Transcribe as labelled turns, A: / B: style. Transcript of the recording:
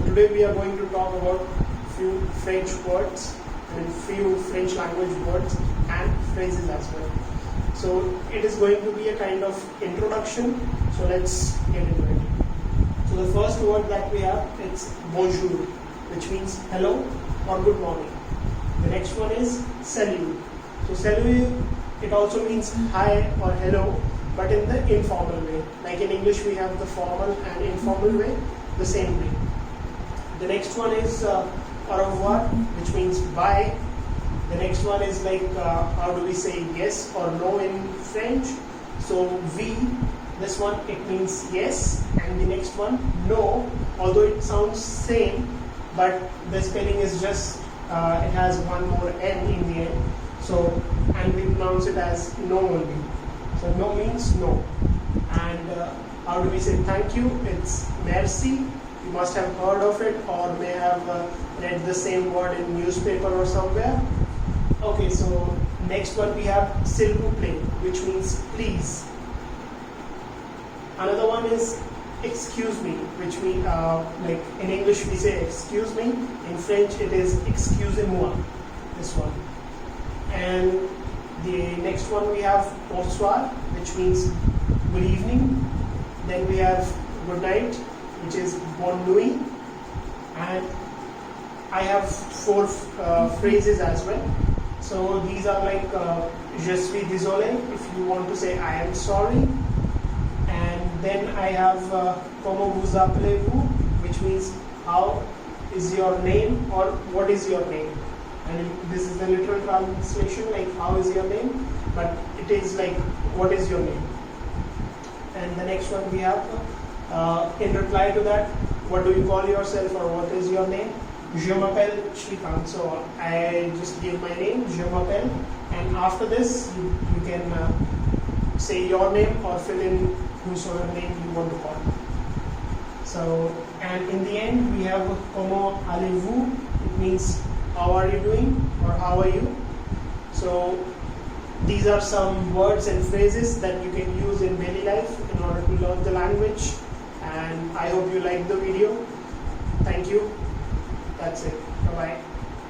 A: So today we are going to talk about few French words and few French language words and phrases as well. So it is going to be a kind of introduction. So let's get into it. So the first word that we have, it's bonjour, which means hello or good morning. The next one is salut. So salut, it also means hi or hello, but in the informal way. Like in English we have the formal and informal way, the same way. The next one is au revoir, which means bye. The next one is like how do we say yes or no in French? So oui, this one it means yes, and the next one no, although it sounds same, but the spelling is just it has one more n in the end. So and we pronounce it as no only. So no means no. And how do we say thank you? It's merci. You must have heard of it or may have read the same word in newspaper or somewhere. Okay, so next one we have s'il vous plaît, which means please. Another one is excuse me, which means like in English we say excuse me. In French it is excusez-moi, this one. And the next one we have bonsoir, which means good evening. Then we have good night, which is bonne nuit. And I have four phrases as well. So these are like je suis désolé, if you want to say I am sorry. And then I have comment vous appelez-vous, which means how is your name or what is your name. And this is the literal translation, like how is your name, but it is like what is your name. And the next one we have in reply to that, what do you call yourself or what is your name? Je m'appelle Shrikant. So I just give my name, je m'appelle, and after this you can say your name or fill in whosoever name you want to call. So, and in the end we have comment allez-vous. It means how are you doing or how are you. So these are some words and phrases that you can use in daily life in order to learn the language. And I hope you liked the video. Thank you. That's it. Bye-bye.